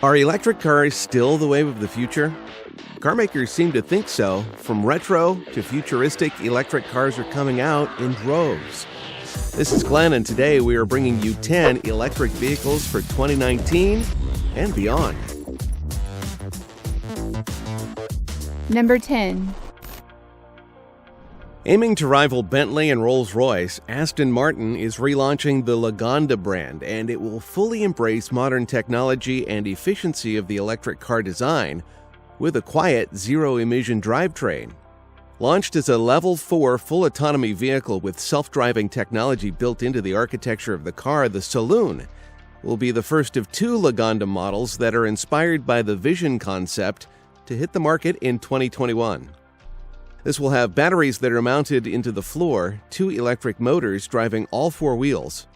Are electric cars still the wave of the future? Car makers seem to think so. From retro to futuristic, electric cars are coming out in droves. This is Glenn, and today we are bringing you 10 electric vehicles for 2019 and beyond. Number 10. Aiming to rival Bentley and Rolls-Royce, Aston Martin is relaunching the Lagonda brand, and it will fully embrace modern technology and efficiency of the electric car design with a quiet, zero-emission drivetrain. Launched as a Level 4 full autonomy vehicle with self-driving technology built into the architecture of the car, the Saloon will be the first of two Lagonda models that are inspired by the Vision concept to hit the market in 2021. This will have batteries that are mounted into the floor, two electric motors driving all four wheels,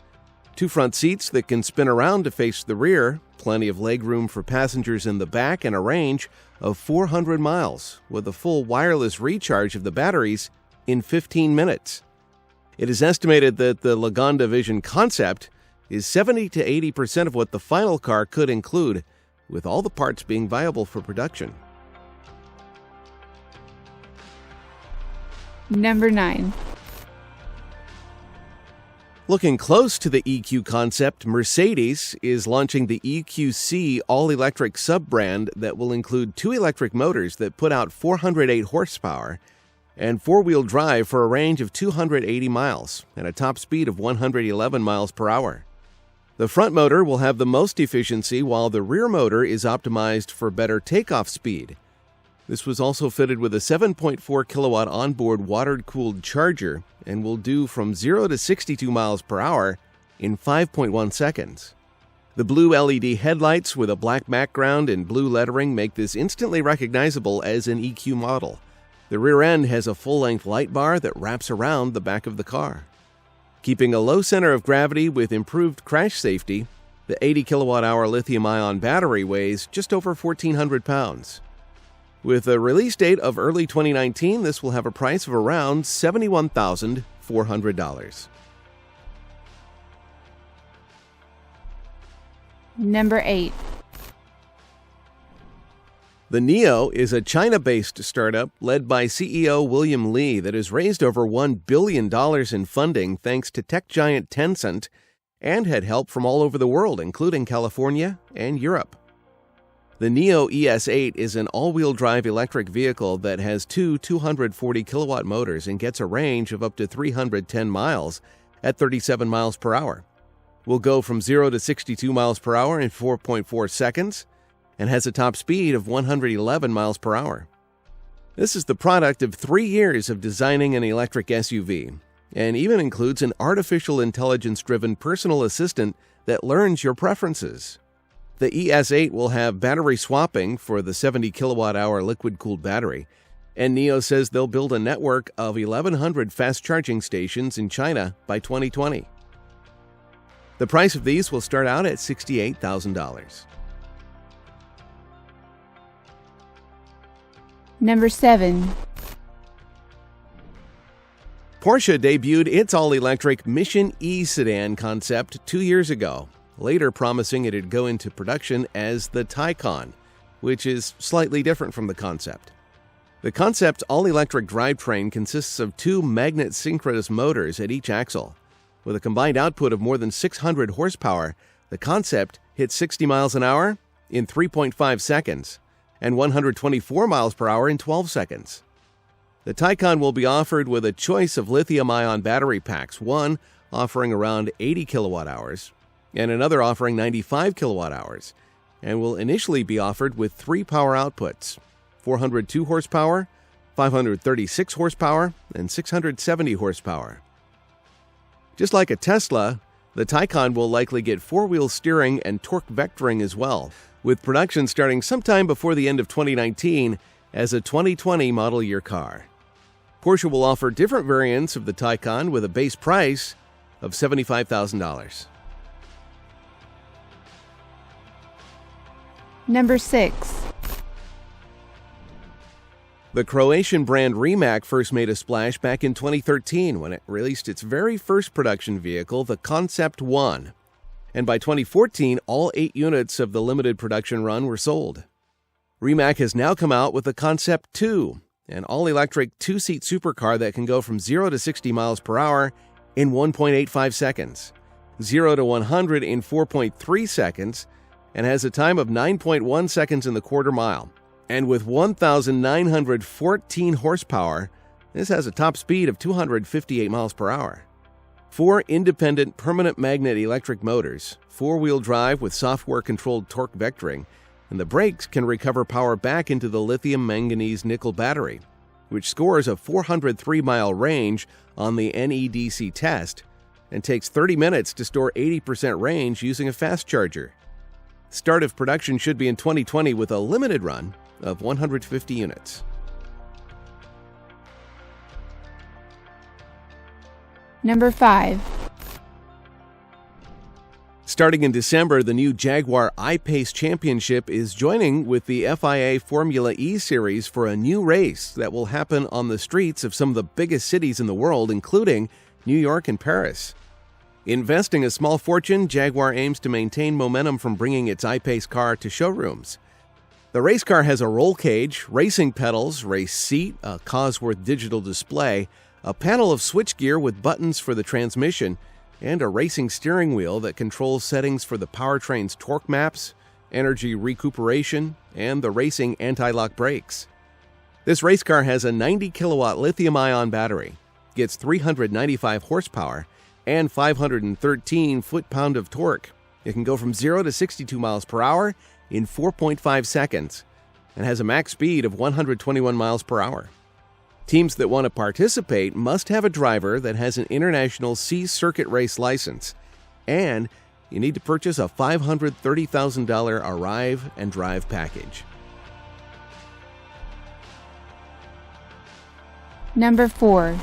two front seats that can spin around to face the rear, plenty of legroom for passengers in the back, and a range of 400 miles with a full wireless recharge of the batteries in 15 minutes. It is estimated that the Lagonda Vision concept is 70 to 80% of what the final car could include, with all the parts being viable for production. Number 9. Looking close to the EQ concept, Mercedes is launching the EQC all-electric sub-brand that will include two electric motors that put out 408 horsepower and four-wheel drive for a range of 280 miles and a top speed of 111 miles per hour. The front motor will have the most efficiency, while the rear motor is optimized for better takeoff speed. This was also fitted with a 7.4 kilowatt onboard water-cooled charger and will do from 0 to 62 miles per hour in 5.1 seconds. The blue LED headlights with a black background and blue lettering make this instantly recognizable as an EQ model. The rear end has a full-length light bar that wraps around the back of the car. Keeping a low center of gravity with improved crash safety, the 80 kilowatt-hour lithium-ion battery weighs just over 1,400 pounds. With a release date of early 2019, this will have a price of around $71,400. Number 8. The NIO is a China-based startup led by CEO William Li that has raised over $1 billion in funding thanks to tech giant Tencent and had help from all over the world, including California and Europe. The NIO ES8 is an all-wheel drive electric vehicle that has two 240 kilowatt motors and gets a range of up to 310 miles at 37 miles per hour. Will go from 0 to 62 miles per hour in 4.4 seconds and has a top speed of 111 miles per hour. This is the product of 3 years of designing an electric SUV and even includes an artificial intelligence-driven personal assistant that learns your preferences. The ES8 will have battery swapping for the 70 kilowatt-hour liquid-cooled battery, and NIO says they'll build a network of 1,100 fast-charging stations in China by 2020. The price of these will start out at $68,000. Number 7. Porsche debuted its all-electric Mission E sedan concept 2 years ago, later promising it'd go into production as the Taycan, which is slightly different from the concept. The concept all-electric drivetrain consists of two magnet-synchronous motors at each axle. With a combined output of more than 600 horsepower, the concept hits 60 miles an hour in 3.5 seconds and 124 miles per hour in 12 seconds. The Taycan will be offered with a choice of lithium-ion battery packs, one offering around 80 kilowatt-hours and another offering 95 kilowatt-hours, and will initially be offered with three power outputs: 402 horsepower, 536 horsepower, and 670 horsepower. Just like a Tesla, the Taycan will likely get four-wheel steering and torque vectoring as well, with production starting sometime before the end of 2019 as a 2020 model year car. Porsche will offer different variants of the Taycan with a base price of $75,000. Number 6. The Croatian brand Rimac first made a splash back in 2013 when it released its very first production vehicle, the Concept One. and by 2014, all 8 units of the limited production run were sold. Rimac has now come out with the Concept 2, an all-electric 2-seat supercar that can go from 0 to 60 miles per hour in 1.85 seconds, 0 to 100 in 4.3 seconds, and has a time of 9.1 seconds in the quarter mile. And with 1,914 horsepower, this has a top speed of 258 miles per hour. 4 independent permanent magnet electric motors, 4-wheel drive with software-controlled torque vectoring, and the brakes can recover power back into the lithium manganese nickel battery, which scores a 403-mile range on the NEDC test and takes 30 minutes to store 80% range using a fast charger. Start of production should be in 2020 with a limited run of 150 units. Number 5. Starting in December, the new Jaguar I-Pace Championship is joining with the FIA Formula E Series for a new race that will happen on the streets of some of the biggest cities in the world, including New York and Paris. Investing a small fortune, Jaguar aims to maintain momentum from bringing its I-Pace car to showrooms. The race car has a roll cage, racing pedals, race seat, a Cosworth digital display, a panel of switchgear with buttons for the transmission, and a racing steering wheel that controls settings for the powertrain's torque maps, energy recuperation, and the racing anti-lock brakes. This race car has a 90-kilowatt lithium-ion battery, gets 395 horsepower, and 513 foot-pound of torque. It can go from 0 to 62 miles per hour in 4.5 seconds and has a max speed of 121 miles per hour. Teams that want to participate must have a driver that has an International C-Circuit race license, and you need to purchase a $530,000 Arrive and Drive package. Number 4.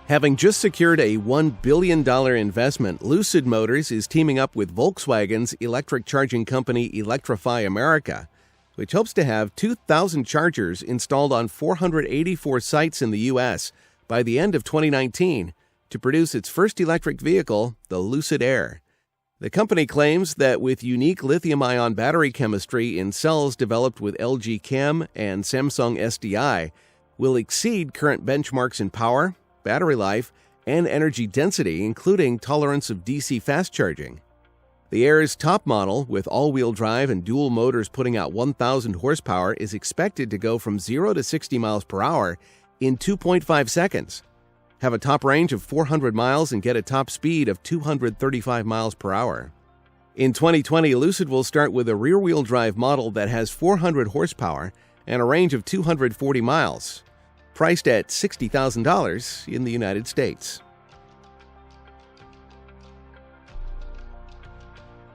Having just secured a $1 billion investment, Lucid Motors is teaming up with Volkswagen's electric charging company Electrify America, which hopes to have 2,000 chargers installed on 484 sites in the U.S. by the end of 2019 to produce its first electric vehicle, the Lucid Air. The company claims that with unique lithium-ion battery chemistry in cells developed with LG Chem and Samsung SDI, will exceed current benchmarks in power, battery life, and energy density, including tolerance of DC fast charging. The Air's top model, with all-wheel drive and dual motors putting out 1,000 horsepower, is expected to go from 0 to 60 miles per hour in 2.5 seconds, have a top range of 400 miles, and get a top speed of 235 miles per hour. In 2020, Lucid will start with a rear-wheel drive model that has 400 horsepower and a range of 240 miles, priced at $60,000 in the United States.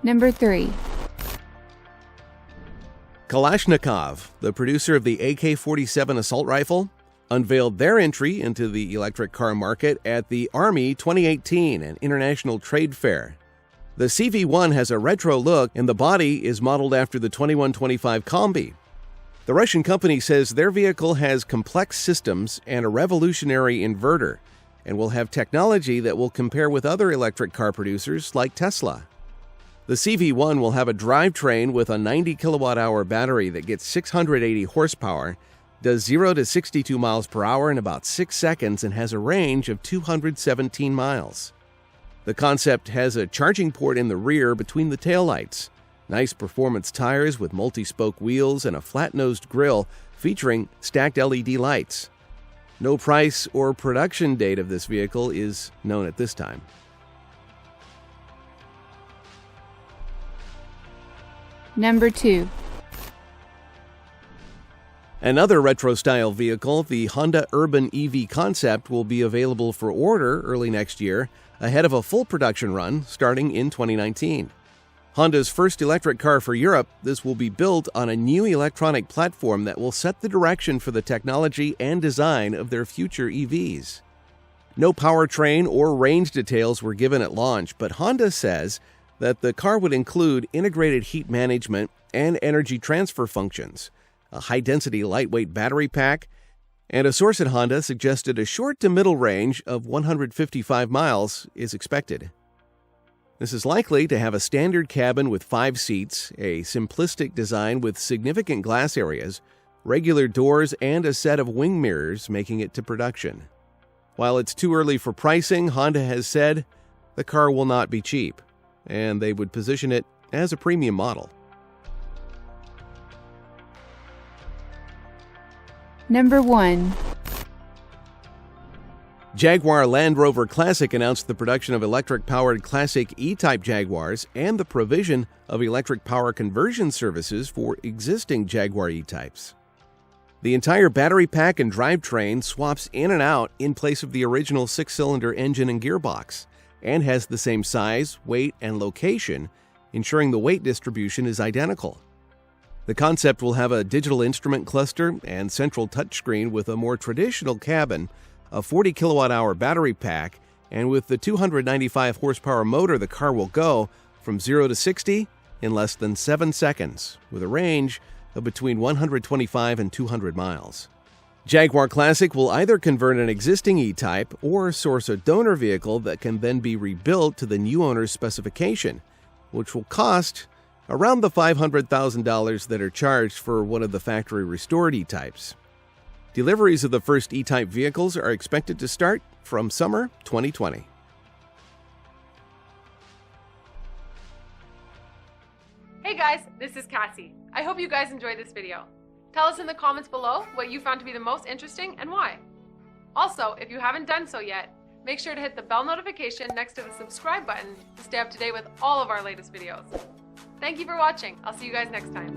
Number 3. Kalashnikov, the producer of the AK-47 assault rifle, unveiled their entry into the electric car market at the Army 2018, an international trade fair. The CV-1 has a retro look, and the body is modeled after the 2125 Combi. The Russian company says their vehicle has complex systems and a revolutionary inverter, and will have technology that will compare with other electric car producers like Tesla. The CV-1 will have a drivetrain with a 90 kilowatt-hour battery that gets 680 horsepower, does 0 to 62 miles per hour in about 6 seconds, and has a range of 217 miles. The concept has a charging port in the rear between the taillights, nice performance tires with multi-spoke wheels, and a flat-nosed grille featuring stacked LED lights. No price or production date of this vehicle is known at this time. Number 2. Another retro-style vehicle, the Honda Urban EV Concept, will be available for order early next year, ahead of a full production run starting in 2019. Honda's first electric car for Europe, this will be built on a new electronic platform that will set the direction for the technology and design of their future EVs. No powertrain or range details were given at launch, but Honda says that the car would include integrated heat management and energy transfer functions, a high-density lightweight battery pack, and a source at Honda suggested a short to middle range of 155 miles is expected. This is likely to have a standard cabin with 5 seats, a simplistic design with significant glass areas, regular doors, and a set of wing mirrors making it to production. While it's too early for pricing, Honda has said the car will not be cheap, and they would position it as a premium model. Number 1. Jaguar Land Rover Classic announced the production of electric-powered Classic E-Type Jaguars and the provision of electric power conversion services for existing Jaguar E-Types. The entire battery pack and drivetrain swaps in and out in place of the original 6-cylinder engine and gearbox, and has the same size, weight, and location, ensuring the weight distribution is identical. The concept will have a digital instrument cluster and central touchscreen with a more traditional cabin, a 40 kilowatt-hour battery pack, and with the 295 horsepower motor, the car will go from 0 to 60 in less than 7 seconds, with a range of between 125 and 200 miles. Jaguar Classic will either convert an existing E-Type or source a donor vehicle that can then be rebuilt to the new owner's specification, which will cost around the $500,000 that are charged for one of the factory restored E-Types. Deliveries of the first E-Type vehicles are expected to start from summer 2020. Hey guys, this is Cassie. I hope you guys enjoyed this video. Tell us in the comments below what you found to be the most interesting and why. Also, if you haven't done so yet, make sure to hit the bell notification next to the subscribe button to stay up to date with all of our latest videos. Thank you for watching. I'll see you guys next time.